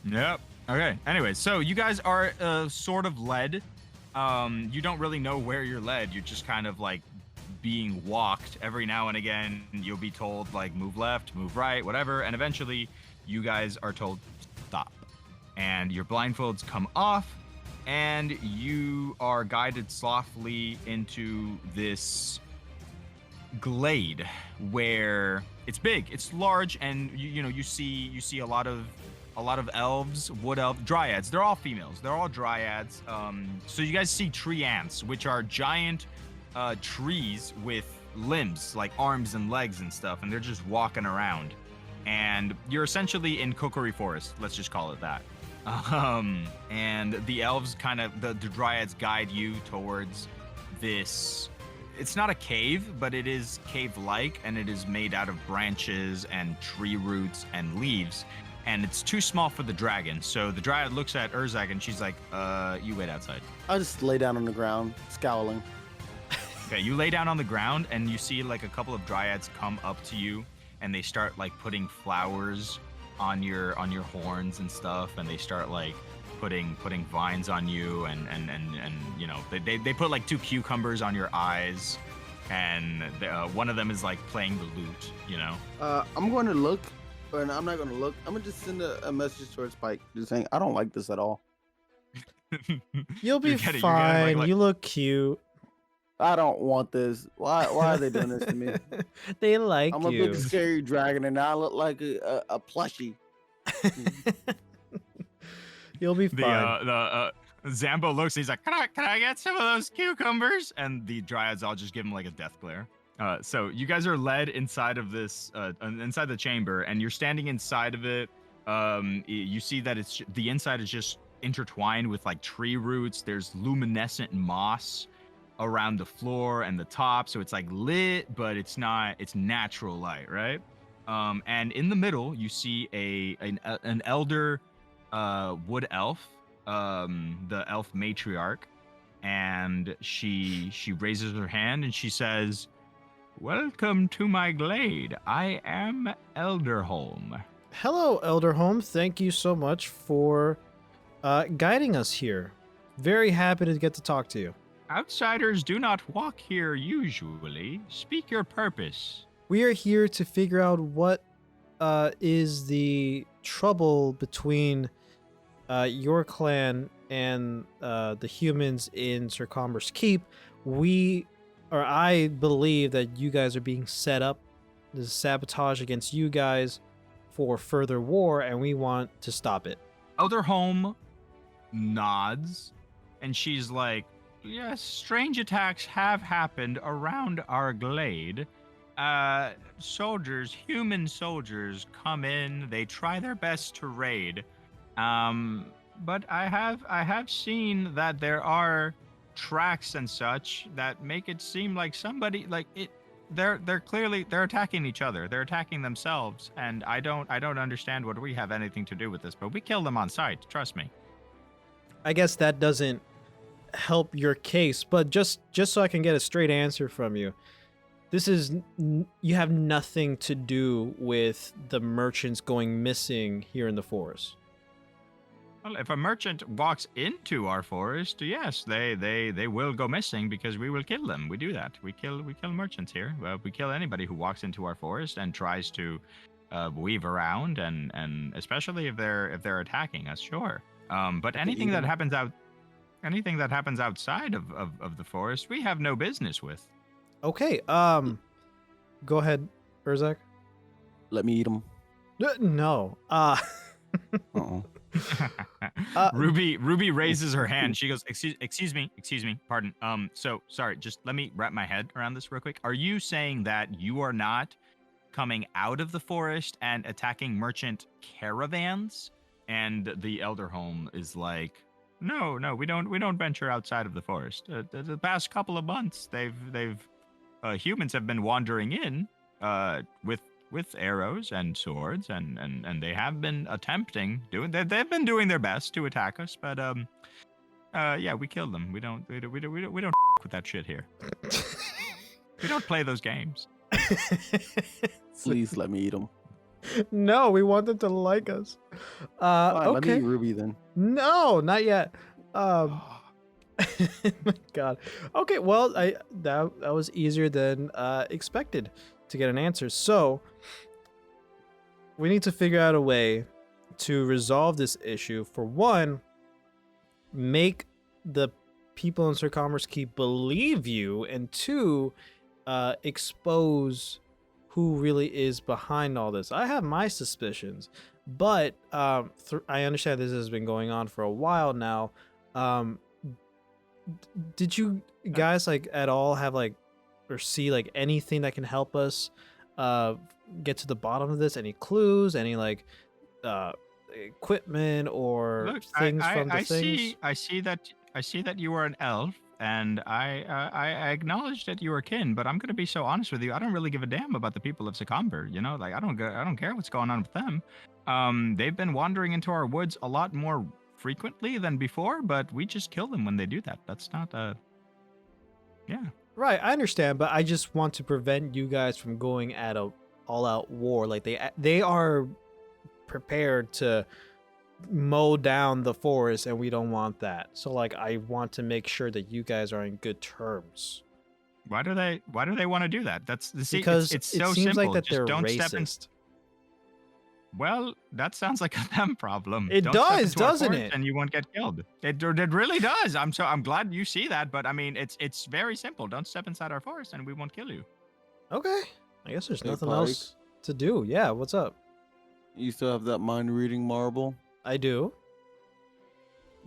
Yep. Okay. Anyway, so you guys are sort of led. You don't really know where you're led. You're just kind of like being walked. Every now and again, you'll be told like move left, move right, whatever, and eventually you guys are told stop. And your blindfolds come off, and you are guided softly into this glade where it's big, it's large, and you see a lot of elves, wood elves, dryads. They're all females. They're all dryads. So you guys see tree ants, which are giant trees with limbs, like arms and legs and stuff, and they're just walking around. And you're essentially in Kokori Forest. Let's just call it that. And the elves the dryads guide you towards this. It's not a cave, but it is cave-like, and it is made out of branches and tree roots and leaves. And it's too small for the dragon. So the dryad looks at Urzak and she's like, you wait outside. I'll just lay down on the ground, scowling. Okay, you lay down on the ground and you see like a couple of dryads come up to you and they start like putting flowers on your horns and stuff, and they start like putting vines on you and they put like 2 cucumbers on your eyes, and one of them is like playing the lute, I'm going to look. But I'm not gonna look. I'm gonna just send a message towards Spike, just saying I don't like this at all. You'll be fine. You look cute. I don't want this. Why are they doing this to me? They like I'm you. a big scary dragon, and I look like a plushie. You'll be fine. Zambo looks. He's like, can I get some of those cucumbers? And the dryads all just give him like a death glare. So you guys are led inside of this, inside the chamber, and you're standing inside of it. You see that the inside is just intertwined with like tree roots. There's luminescent moss around the floor and the top, so it's like lit, but it's not. It's natural light, right? And in the middle, you see an elder wood elf, the elf matriarch, and she raises her hand and she says, "Welcome to my glade. I am Elderholm." Hello, Elderholm. Thank you so much for guiding us here. Very happy to get to talk to you. Outsiders do not walk here usually. Speak your purpose. We are here to figure out what is the trouble between your clan and the humans in Sir Commerce Keep. We or I believe that you guys are being set up. This is sabotage against you guys for further war, and we want to stop it. Elder Home nods, and she's like, yes, strange attacks have happened around our glade. Soldiers, human soldiers, come in. They try their best to raid. But I have seen that there are tracks and such that make it seem like somebody like it. They're clearly attacking each other. They're attacking themselves, and I don't understand what we have anything to do with this. But we kill them on sight. Trust me. I guess that doesn't help your case, but just so I can get a straight answer from you, this is you have nothing to do with the merchants going missing here in the forest. Well, if a merchant walks into our forest, yes, they will go missing because we will kill them. We do that. We kill merchants here. We kill anybody who walks into our forest and tries to weave around, and especially if they're attacking us, sure. But anything that happens outside of the forest, we have no business with. Okay. Go ahead, Urzak. Let me eat them. No. Uh-oh. Ruby raises her hand. She goes, excuse me, pardon. So sorry, just let me wrap my head around this real quick. Are you saying that you are not coming out of the forest and attacking merchant caravans? And the elder home is like, no, we don't venture outside of the forest. The past couple of months, humans have been wandering in with arrows and swords, and they have been attempting they've been doing their best to attack us, but yeah, we kill them. We don't with that shit here. We don't play those games. Please let me eat them. No, we want them to like us. Fine, let me Okay. eat Ruby then. No, not yet. My God. Okay, well, that was easier than expected to get an answer. So we need to figure out a way to resolve this issue. For one, make the people in Sir Commerce Keep believe you, and two, expose who really is behind all this. I have my suspicions, but I understand this has been going on for a while now. Did you guys at all have or see anything that can help us get to the bottom of this? Any clues? Any equipment or Look, things from the things? I see that you are an elf, and I acknowledge that you are kin. But I'm gonna be so honest with you. I don't really give a damn about the people of Secomber. You know, I don't care what's going on with them. They've been wandering into our woods a lot more frequently than before, but we just kill them when they do that. That's not yeah. Right, I understand, but I just want to prevent you guys from going at a all-out war. They are prepared to mow down the forest, and we don't want that. So I want to make sure that you guys are in good terms. Why do they want to do that? Because it's it so seems simple. like that Just they're don't step in. racist. Well, that sounds like a them problem. It Don't step does, into our doesn't forest it? And you won't get killed. It really does. I'm glad you see that, but I mean, it's very simple. Don't step inside our forest, and we won't kill you. Okay, I guess there's Hey, nothing Pike. else to do. Yeah, what's up? You still have that mind reading marble? I do.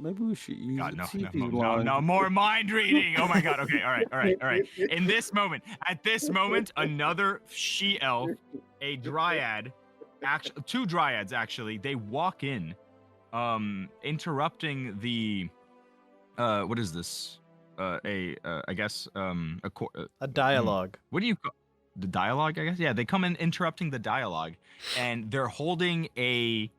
Maybe we should use God, it. no, See if no, these no, lines- no more mind reading. Oh my God. Okay, all right. In this moment, at this moment, another she elf, a dryad, two dryads actually, they walk in, interrupting the, what is this? I guess A dialogue. what do you call the dialogue? I guess, yeah. They come in interrupting the dialogue, and they're holding a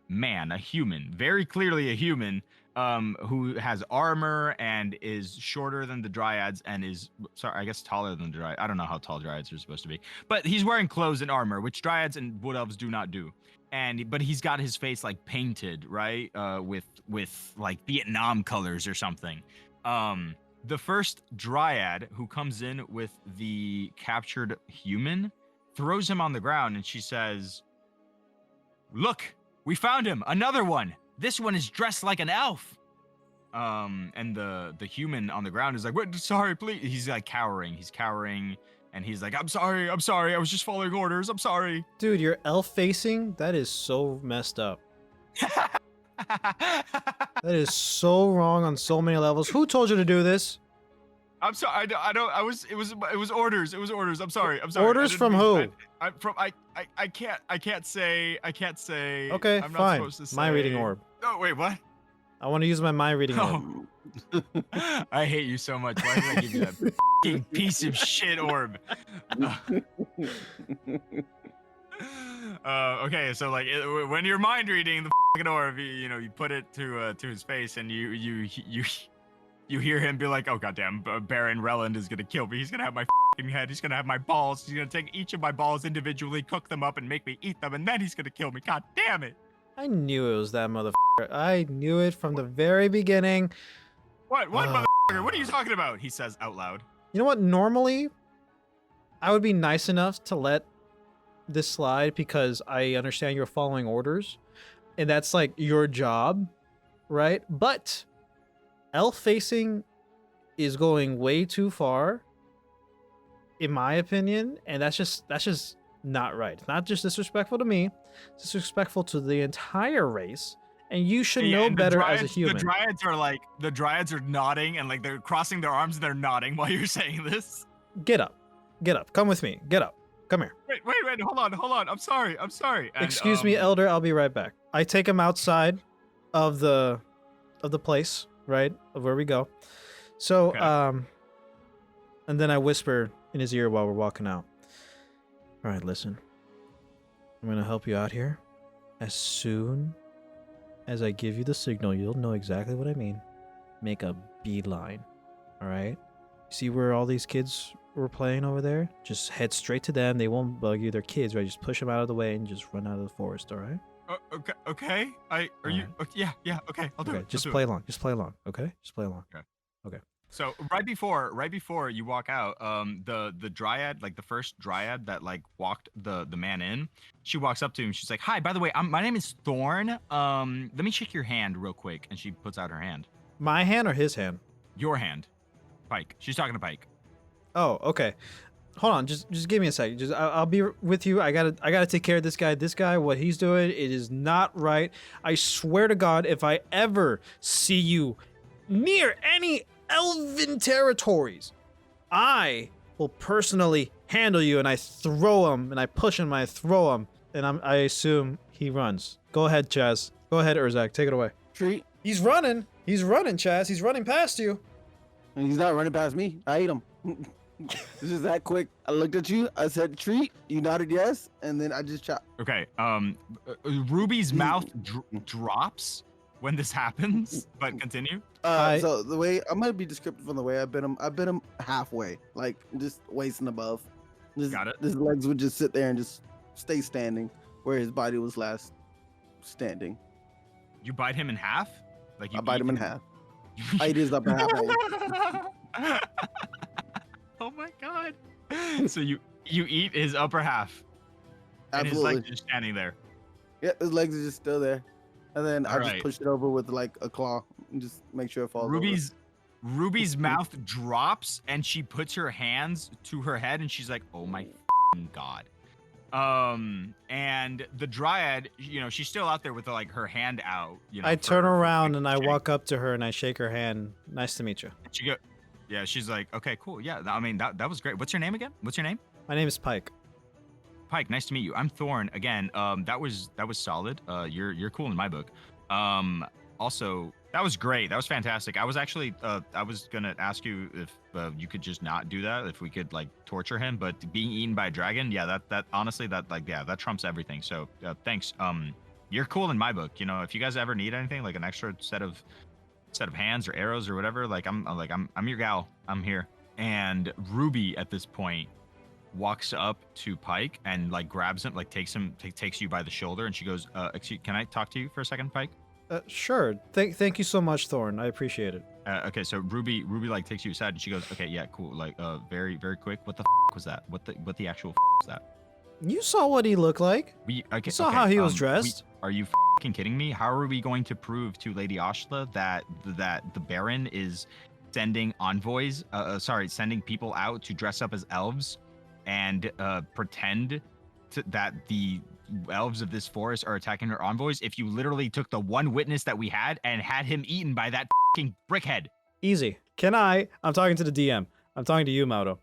man, a human, very clearly a human, who has armor and is shorter than the dryads and is, sorry, I guess taller than the dryad. I don't know how tall dryads are supposed to be, but he's wearing clothes and armor, which dryads and wood elves do not do. But he's got his face painted, right, with Vietnam colors or something. The first dryad who comes in with the captured human throws him on the ground, and she says, "Look, we found him, another one. This one is dressed like an elf." And the human on the ground is like, "What? Sorry, please." He's like cowering. He's cowering, and he's like, "I'm sorry. I'm sorry. I was just following orders. I'm sorry." Dude, you're elf facing? That is so messed up. That is so wrong on so many levels. Who told you to do this? I'm sorry. I don't. I was. It was orders. It was orders. I'm sorry. I'm sorry. Orders from who? I can't say. I can't say. Okay, I'm not fine. supposed to say. Mind reading orb. Oh wait, what? I want to use my mind reading orb. Oh. I hate you so much. Why did I give you that fucking piece of shit orb? Okay, so like when you're mind reading the fucking orb, you put it to his face, and you hear him be like, "Oh goddamn, Baron Relland is gonna kill me. He's gonna have my fucking head. He's gonna have my balls. He's gonna take each of my balls individually, cook them up, and make me eat them, and then he's gonna kill me. God damn it!" I knew it was that motherfucker. I knew it from the very beginning. What motherfucker? What are you talking about? He says out loud. You know what? Normally, I would be nice enough to let this slide because I understand you're following orders, and that's like your job, right? But elf facing is going way too far, in my opinion, and that's just not right. It's not just disrespectful to me; it's disrespectful to the entire race. And you should know and better as a human. The dryads are nodding and like they're crossing their arms and they're nodding while you're saying this. Get up. Come with me. Get up. Come here. Wait, hold on. I'm sorry. And, Excuse me, Elder. I'll be right back. I take him outside of the place, right, of where we go. So, Okay. and then I whisper in his ear while we're walking out. All right, listen. I'm gonna help you out here. As soon as I give you the signal, you'll know exactly what I mean. Make a beeline. All right? See where all these kids were playing over there? Just head straight to them. They won't bug you. They're kids, right? Just push them out of the way and just run out of the forest, all right? Okay. Yeah. Okay, I'll do Okay, it. just I'll do play it. along. Just play along, okay? Just play along. Okay. So right before you walk out, the dryad, like the first dryad that like walked the man in, she walks up to him. She's like, "Hi, by the way, my name is Thorn. Let me shake your hand real quick." And she puts out her hand. My hand or his hand? Your hand, Pike. She's talking to Pike. Oh, okay. Hold on, just give me a second. I'll be with you. I gotta take care of this guy. This guy, what he's doing, it is not right. I swear to God, if I ever see you near any elven territories, I will personally handle you. And I throw him, and I push him, and I throw him, and I assume he runs. Go ahead, Chaz. Go ahead, Urzak. Take it away. Treat. He's running, Chaz. He's running past you. And he's not running past me. I ate him. This is that quick. I looked at you. I said treat. You nodded yes, and then I just chopped. Okay. Ruby's mouth drops when this happens, but continue. So the way I'm gonna be descriptive on the way I bit him halfway, like just waist and above. Got it. His legs would just sit there and just stay standing where his body was last standing. You bite him in half? Like you I bite him in half. I eat his upper half. Oh my god! So you eat his upper half, and his Absolutely. legs just standing there. Yeah, his legs are just still there, and then I Alright. just push it over with like a claw and just make sure it falls. Ruby's mouth drops, and she puts her hands to her head, and she's like, "Oh my god!" And the dryad, she's still out there with like her hand out. I turn around and I walk up to her and I shake her hand. Nice to meet you. Yeah, she's like, "Okay, cool. Yeah, I mean that was great. What's your name again? What's your name?" My name is Pike. Pike, nice to meet you. I'm Thorn again. That was solid. You're cool in my book. Also, that was great. That was fantastic. I was actually I was gonna ask you if you could just not do that, if we could like torture him, but being eaten by a dragon, yeah, that honestly that trumps everything. So thanks. You're cool in my book. If you guys ever need anything, like an extra set of hands or arrows or whatever, like I'm your gal. I'm here. And Ruby at this point walks up to Pike and like grabs him, like takes you by the shoulder, and she goes, "Excuse, can I talk to you for a second, Pike?" Sure. Thank you so much, Thorn. I appreciate it. Okay, so Ruby like takes you aside and she goes, "Okay, yeah, cool. Like, very, very quick. What the was that? What the actual was that?" You saw what he looked like. You saw how he was dressed. Are you fucking kidding me? How are we going to prove to Lady Ashla that the Baron is sending envoys, sending people out to dress up as elves and pretend that the elves of this forest are attacking her envoys if you literally took the one witness that we had and had him eaten by that fucking brickhead? Easy. I'm talking to the DM. I'm talking to you, Mauro.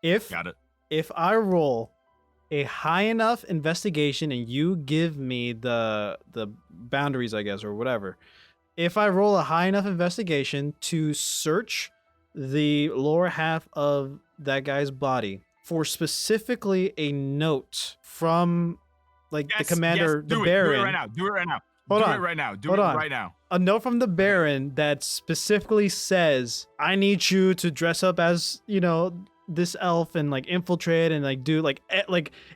Got it. If I roll a high enough investigation and you give me the boundaries, I guess, or whatever. If I roll a high enough investigation to search the lower half of that guy's body for specifically a note from like the commander, the Baron. Do it right now. Do it right now. Hold do on. it right now. Do Hold it on. right now. A note from the Baron that specifically says, I need you to dress up as, this elf and like infiltrate and like do like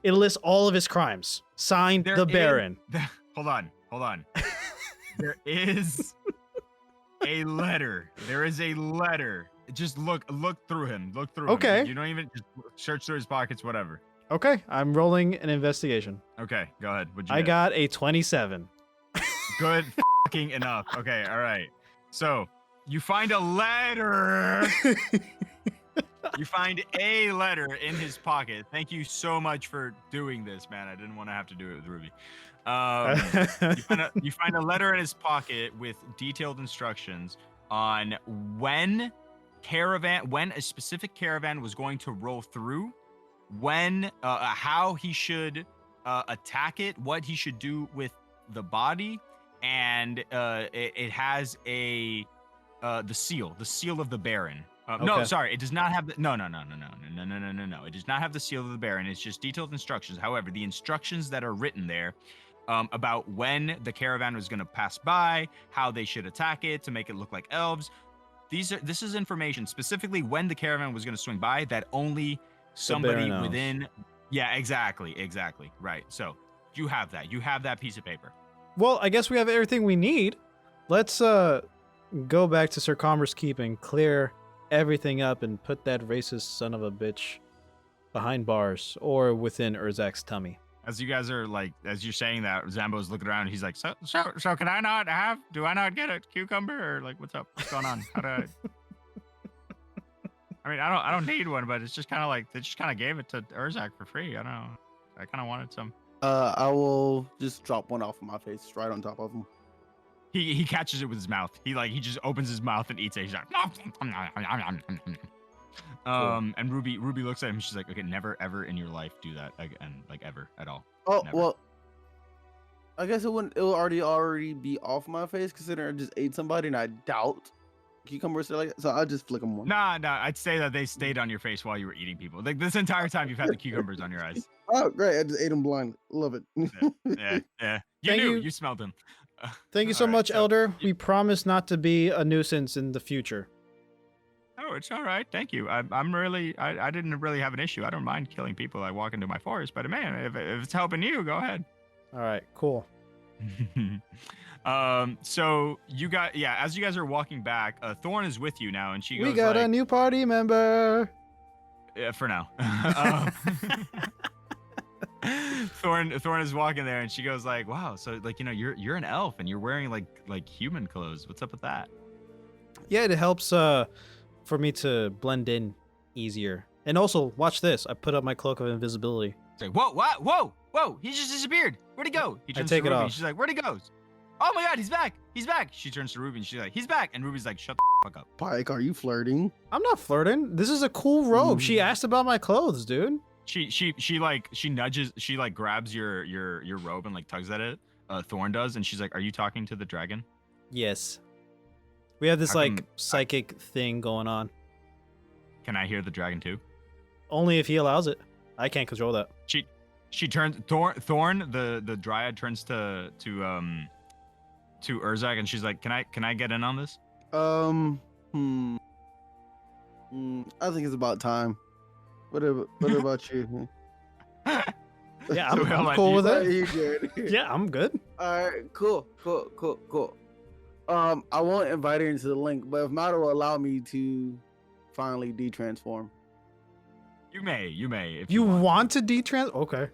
it lists all of his crimes. Signed, the Baron. Hold on. There is a letter. There is a letter. Just look through him. Look through him. Okay. You don't even just search through his pockets, whatever. Okay, I'm rolling an investigation. Okay, go ahead. What'd you I get? got a 27. Good fucking enough. Okay, all right. So you find a letter. You find a letter in his pocket. Thank you so much for doing this, man. I didn't want to have to do it with Ruby. You find a letter in his pocket with detailed instructions on when a specific caravan was going to roll through, how he should attack it, what he should do with the body, and it has the seal of the Baron. No, sorry, it does not have the no. It does not have the seal of the Baron. It's just detailed instructions. However, the instructions that are written there about when the caravan was going to pass by, how they should attack it to make it look like elves. This is information specifically when the caravan was going to swing by that only somebody within. Yeah, exactly, right. So you have that. You have that piece of paper. Well, I guess we have everything we need. Let's go back to Sir Commerce Keep and clear everything up and put that racist son of a bitch behind bars or within Urzak's tummy. As you guys are as you're saying that, Zambo's looking around. He's like, so can I not do I not get a cucumber or what's up? What's going on? How do I mean, I don't need one, but it's just kind of they just kind of gave it to Urzak for free. I don't know. I kind of wanted some. I will just drop one off of my face right on top of him. He catches it with his mouth. He just opens his mouth and eats it. He's like, and Ruby looks at him. She's like, okay, never ever in your life do that again, ever at all. Oh, never. Well, I guess it will already be off my face considering I just ate somebody and I doubt cucumbers are like that. So I'll just flick them one. Nah, I'd say that they stayed on your face while you were eating people. This entire time you've had the cucumbers on your eyes. Oh, great. I just ate them blindly. Love it. Yeah. You smelled them. Thank you so much, Elder. We promise not to be a nuisance in the future. Oh, it's all right. Thank you. I didn't really have an issue. I don't mind killing people. I walk into my forest, but man, if it's helping you, go ahead. All right, cool. So you got, as you guys are walking back, Thorn is with you now, and she goes, we got a new party member. Yeah, for now. Thorn is walking there, and she goes like, wow, so you're an elf and you're wearing like human clothes. What's up with that? Yeah, it helps for me to blend in easier. And also, watch this. I put up my cloak of invisibility. It's like, whoa, he just disappeared. Where'd he go? He turns take to it Ruby. off. She's like, where'd he go? Oh my god, he's back. She turns to Ruby and she's like, he's back. And Ruby's like, shut the fuck up. Pike, are you flirting? I'm not flirting. This is a cool robe. She asked about my clothes, dude. She nudges, she grabs your robe and tugs at it. Thorn does, and she's like, are you talking to the dragon? Yes. We have this psychic thing going on. Can I hear the dragon too? Only if he allows it. I can't control that. She turns Thorn the dryad turns to Urzak, and she's like, can I get in on this? I think it's about time. What about you? Yeah, I'm cool with it. You good? Yeah, I'm good. All right, cool. I won't invite her into the link, but if Mauro will allow me to finally detransform. You may. If You want want to detrans? Okay.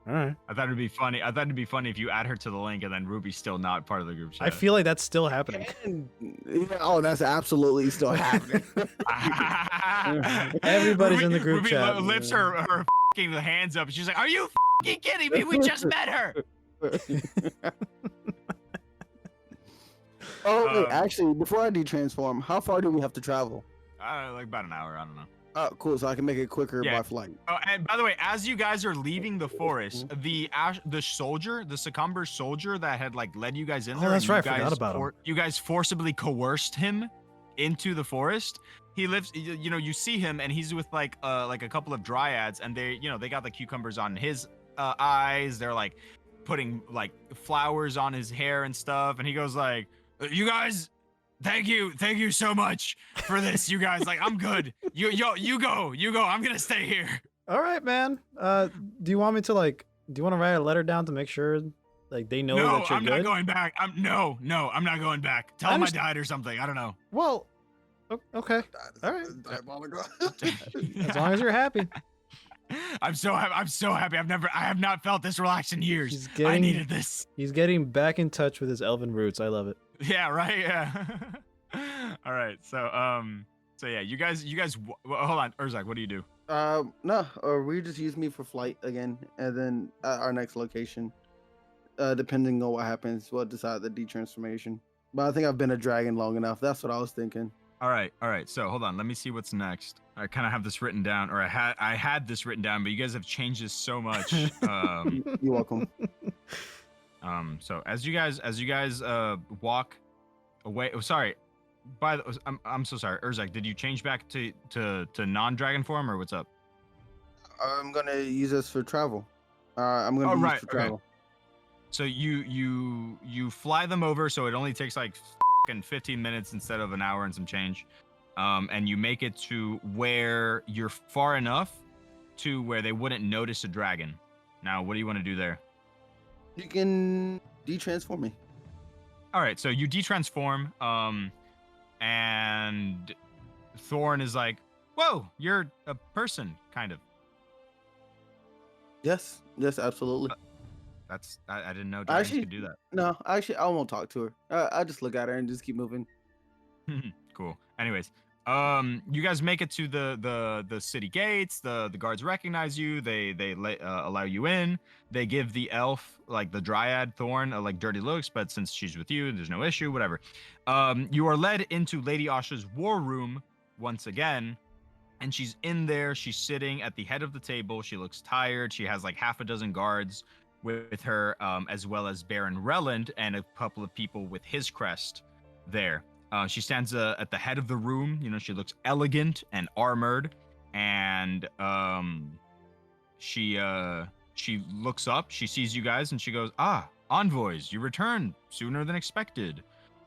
All right. I thought it'd be funny. I thought it'd be funny if you add her to the link and then Ruby's still not part of the group chat. I feel like that's still happening. Oh, that's absolutely still happening. Everybody's in the group Ruby chat. lifts her fucking hands up. She's like, "Are you fucking kidding me? We just met her." Oh, wait, actually, before I detransform, how far do we have to travel? Like about an hour. I don't know. Oh, cool. So I can make it quicker Yeah. by flight. Oh, and by the way, as you guys are leaving the forest, the soldier, the Succumber soldier that had like led you guys in Oh, there, that's and right, I you guys forgot about him. You guys forcibly coerced him into the forest. He lives, you know, you see him, and he's with like a couple of dryads, and they, you know, they got the cucumbers on his eyes. They're like putting like flowers on his hair and stuff, and he goes like, "You guys, thank you so much for this, you guys. Like, I'm good. You go. I'm gonna stay here." All right, man. Do you want me to like? Do you want to write a letter down to make sure, like, they know No, that you're I'm good? not going back. I'm not going back. Tell I him I understand. died or something. I don't know. Well, okay. All right. Diabolical. As long as you're happy. I'm so happy. I have not felt this relaxed in years. He's I getting- needed this. He's getting back in touch with his elven roots. I love it. Yeah, right. Yeah. All right. So yeah, you guys. Hold on, Urzak. What do you do? No, or we just use me for flight again, and then at our next location, depending on what happens, we'll decide the detransformation. But I think I've been a dragon long enough. That's what I was thinking. All right. So hold on. Let me see what's next. I kind of have this written down, or I had this written down, but you guys have changed this so much. You're welcome. So as you guys walk away. Oh, sorry. I'm so sorry, Urzak. Did you change back to non-dragon form, or what's up? I'm gonna use this for travel. I'm gonna use right, for okay. travel. So you fly them over, so it only takes like 15 minutes instead of an hour and some change. And you make it to where you're far enough to where they wouldn't notice a dragon. Now, what do you want to do there? You can detransform me. All right, so you detransform, and Thorn is like, "Whoa, you're a person, kind of." Yes, absolutely. I didn't know dragons Actually- could do that. No, actually, I won't talk to her. I just look at her and just keep moving. Cool. Anyways, you guys make it to the city gates. The guards recognize you. They allow you in. They give the elf, like the dryad Thorn, like dirty looks, but since she's with you, there's no issue. Whatever. You are led into Lady Asha's war room once again, and she's in there. She's sitting at the head of the table. She looks tired. She has like half a dozen guards with her, as well as Baron Relland and a couple of people with his crest there. She stands at the head of the room. You know, she looks elegant and armored, and she looks up. She sees you guys, and she goes, "Ah, envoys, you returned sooner than expected.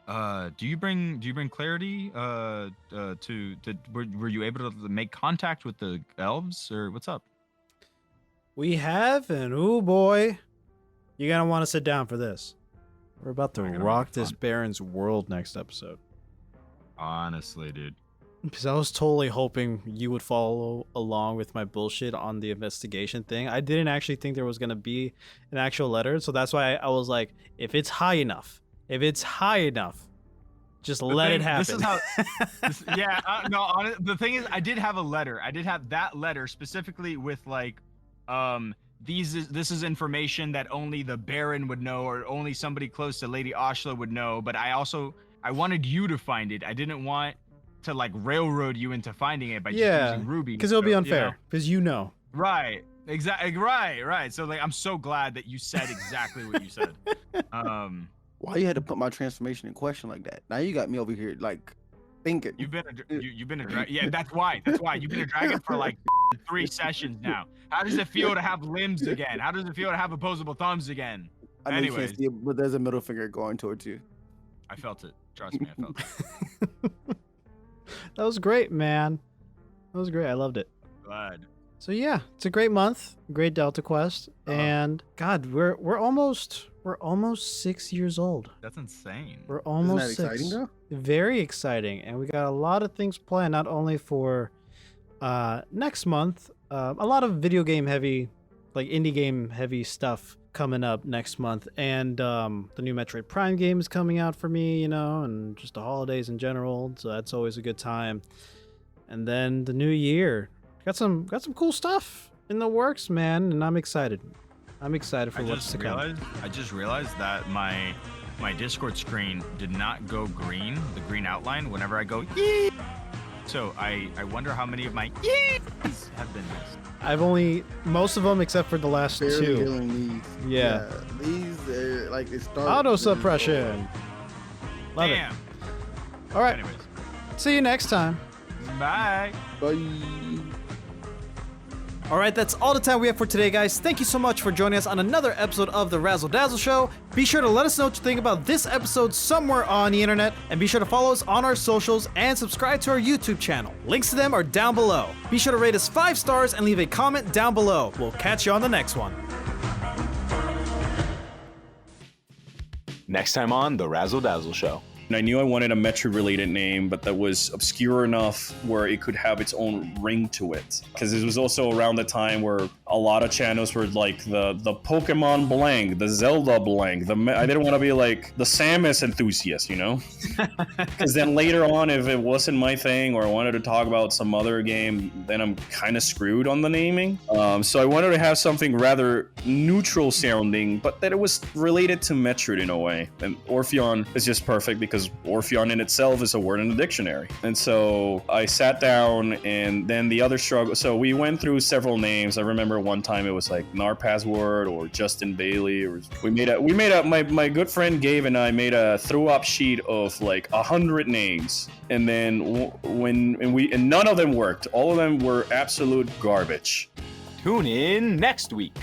Do you bring clarity? Were you able to make contact with the elves, or what's up?" We have, and oh boy, you're gonna want to sit down for this. We're about to We're gonna make rock it this fun. Baron's world next episode. Honestly, dude. Because I was totally hoping you would follow along with my bullshit on the investigation thing. I didn't actually think there was gonna be an actual letter, so that's why I was like, if it's high enough, just let it happen. This is how. The thing is, I did have a letter. I did have that letter specifically with like, this is information that only the Baron would know, or only somebody close to Lady Ashla would know. But I wanted you to find it. I didn't want to like railroad you into finding it by just using Ruby. because it'll be so, unfair. Because you know. Right. Exactly. Right. So like, I'm so glad that you said exactly what you said. Why you had to put my transformation in question like that? Now you got me over here like thinking. You've been a dragon. Yeah, that's why. You've been a dragon for like 3 sessions now. How does it feel to have limbs again? How does it feel to have opposable thumbs again? I know you Anyways. can't see it, but there's a middle finger going towards you. I felt it. Trust me, I felt it. That was great, man. That was great. I loved it. Glad. So yeah, it's a great month, great Delta Quest, and God, we're almost 6 years old. That's insane. We're Isn't almost that exciting 6. though? Very exciting, and we got a lot of things planned. Not only for next month, a lot of video game heavy like indie game heavy stuff coming up next month, and the new Metroid Prime game is coming out for me, and just the holidays in general, so that's always a good time. And then the new year, got some cool stuff in the works, man, and I'm excited for what's to come. I just realized that my Discord screen did not go green, the green outline, whenever I go yee. So I wonder how many of my yees have been missed. I've only most of them except for the last Barely two. healing these. Yeah. These are like it started. Auto suppression. Love Damn. it. All right. Anyways, See you next time. bye. Bye. All right, that's all the time we have for today, guys. Thank you so much for joining us on another episode of the Razzle Dazzle Show. Be sure to let us know what you think about this episode somewhere on the internet, and be sure to follow us on our socials and subscribe to our YouTube channel. Links to them are down below. Be sure to rate us 5 stars and leave a comment down below. We'll catch you on the next one. Next time on the Razzle Dazzle Show. And I knew I wanted a Metroid-related name, but that was obscure enough where it could have its own ring to it. Because it was also around the time where a lot of channels were like the Pokemon blank, the Zelda blank. I didn't want to be like the Samus enthusiast, Because then later on, if it wasn't my thing or I wanted to talk about some other game, then I'm kind of screwed on the naming. So I wanted to have something rather neutral sounding, but that it was related to Metroid in a way. And Orpheon is just perfect because Orpheon in itself is a word in the dictionary. And so I sat down, and then the other struggle. So we went through several names. I remember one time it was like Narpassword or Justin Bailey. Or my good friend Gabe and I made a throw-up sheet of like 100 names. And then none of them worked. All of them were absolute garbage. Tune in next week.